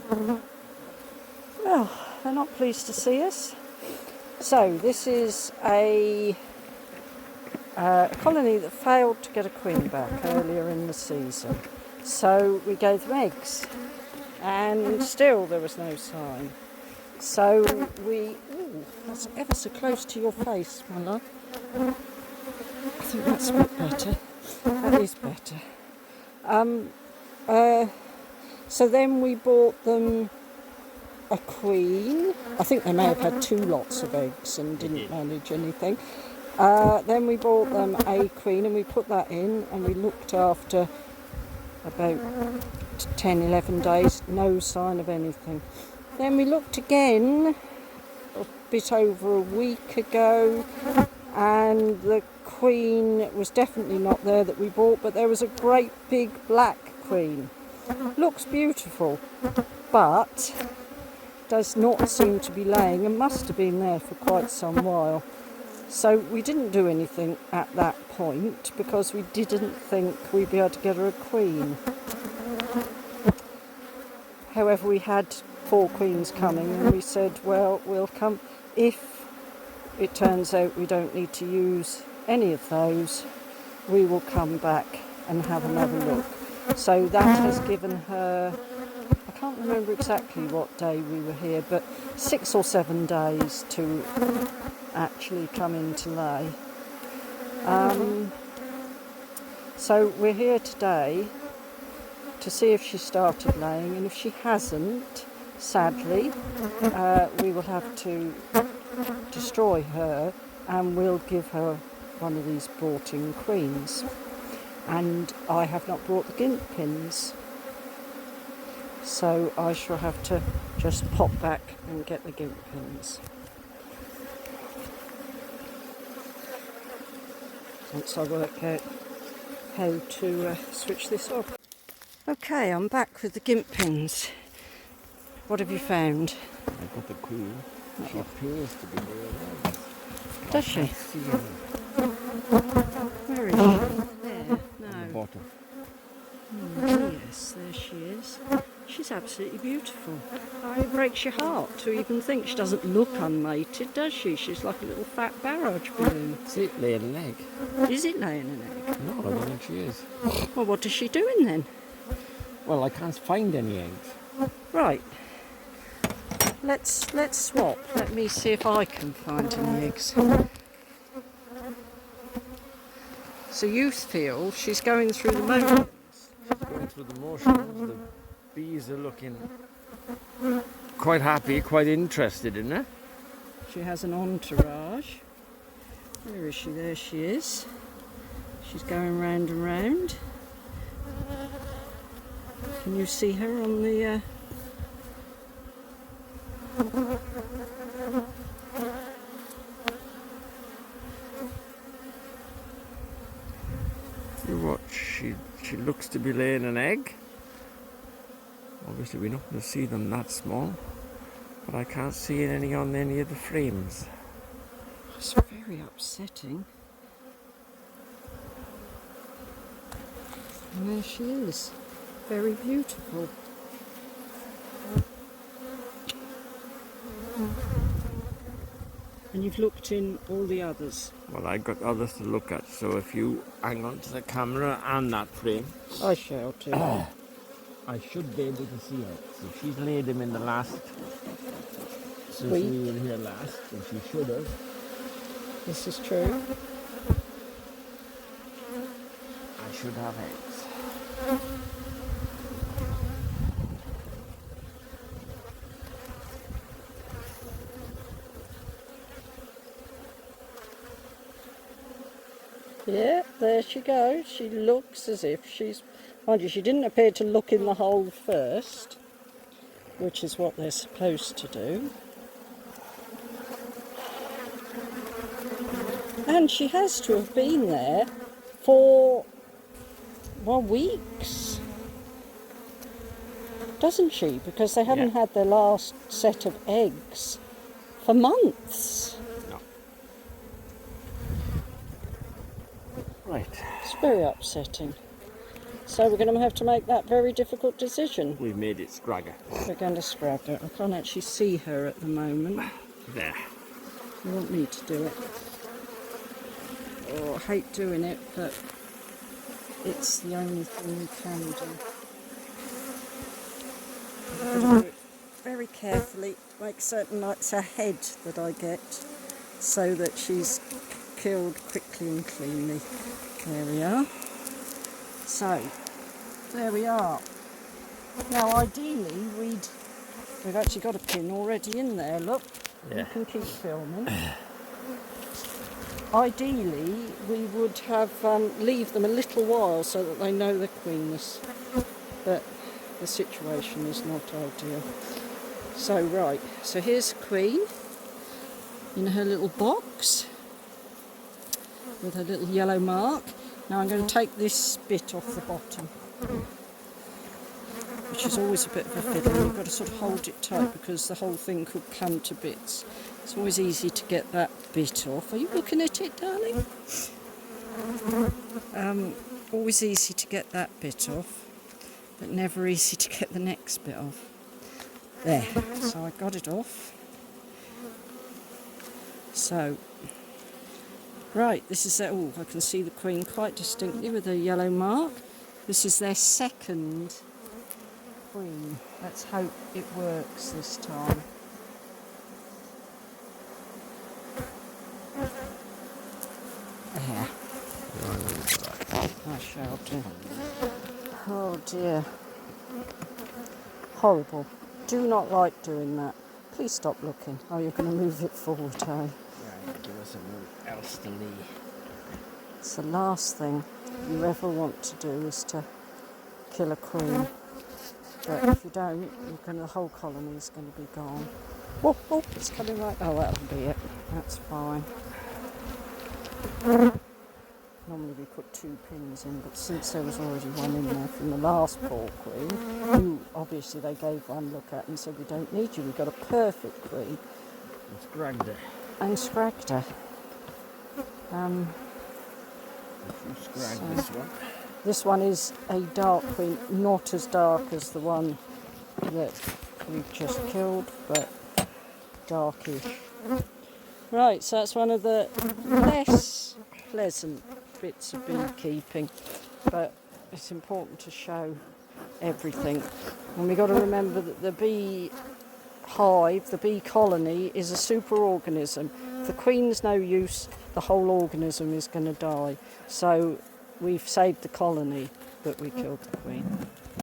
Well, they're not pleased to see us. So this is a colony that failed to get a queen back earlier in the season. So we gave them eggs, and still there was no sign. So that's ever so close to your face, my love. I think that's a bit better. That is better. So then we bought them a queen. I think they may have had 2 lots of eggs and didn't manage anything. Then we bought them a queen and we put that in, and we looked after about 10-11 days, no sign of anything. Then we looked again a bit over a week ago, and the queen was definitely not there that we bought, but there was a great big black queen. Looks beautiful, but does not seem to be laying and must have been there for quite some while. So we didn't do anything at that point because we didn't think we'd be able to get her a queen. However, we had 4 queens coming, and we said, well, we'll come if it turns out we don't need to use any of those, we will come back and have another look. So that has given her, I can't remember exactly what day we were here, but 6 or 7 days to actually come in to lay. So we're here today to see if she started laying, and if she hasn't, sadly, we will have to destroy her, and we'll give her one of these brought-in queens. And I have not brought the gimp pins, so I shall have to just pop back and get the gimp pins once I work out how to switch this off. Okay, I'm back with the gimp pins. What have you found? I got the queen. She appears to be very nice. Does she? See her Where is she? There? No. on the bottom. Yes, there she is. She's absolutely beautiful. Oh, it breaks your heart to even think. She doesn't look unmated, does she? She's like a little fat barrage balloon. Is it laying an egg? Is it laying an egg? No, I don't think she is. Well, what is she doing then? Well, I can't find any eggs. Right. Let's swap. Let me see if I can find any eggs. So you feel she's going through the motions? Going through the motions, the bees are looking quite happy, quite interested in her. She has an entourage. Where is she? There she is. She's going round and round. Can you see her on the... What, she looks to be laying an egg. Obviously we're not going to see them that small, but I can't see any on any of the frames. It's very upsetting. And there she is. Very beautiful. And you've looked in all the others? Well, I got others to look at, so if you hang on to the camera and that frame, I shall too. I should be able to see her. So she's laid them in the last, since Week. we were here last, and she should have. This is true. I should have eggs. Yeah, there she goes. She looks as if she's... Mind you, she didn't appear to look in the hole first, which is what they're supposed to do. And she has to have been there for, well, weeks, doesn't she? Because they haven't had their last set of eggs for months. No. Right. It's very upsetting. So we're going to have to make that very difficult decision. We've made it scragger. We're going to scrag her. I can't actually see her at the moment. There. You want me to do it? Oh, I hate doing it, but it's the only thing you can do. I've got to do it very carefully, make certain it's her head that I get, so that she's killed quickly and cleanly. There we are. So, there we are. Now, ideally, we've actually got a pin already in there. Look, Yeah. you can keep filming. Ideally, we would have leave them a little while so that they know they're queenless, but the situation is not ideal. So right, so here's Queen in her little box with her little yellow mark. Now I'm going to take this bit off the bottom, which is always a bit of a fiddle. You've got to sort of hold it tight because the whole thing could come to bits. It's always easy to get that bit off. Are you looking at it, darling? Always easy to get that bit off, but never easy to get the next bit off. There, so I got it off. So, right, this is their, oh, I can see the queen quite distinctly with a yellow mark. This is their second queen. Let's hope it works this time. There. I shall do. Oh dear. Horrible. Do not like doing that. Please stop looking. Oh, you're going to move it forward, eh? Right, give us something else to leave. It's the last thing you ever want to do is to kill a queen. But if you don't, the whole colony is going to be gone. Oh, oh, it's coming right. Oh, that'll be it. That's fine. Normally we put 2 pins in, but since there was already one in there from the last poor queen, who obviously they gave one look at and said, we don't need you, we've got a perfect queen. And scragged her. And scragged her. Scragged this one. This one is a dark queen, not as dark as the one that we've just killed, but darkish. Right, so that's one of the less pleasant bits of beekeeping, but it's important to show everything. And we've got to remember that the bee hive, the bee colony, is a superorganism. If the queen's no use, the whole organism is going to die. So we've saved the colony, but we killed the queen.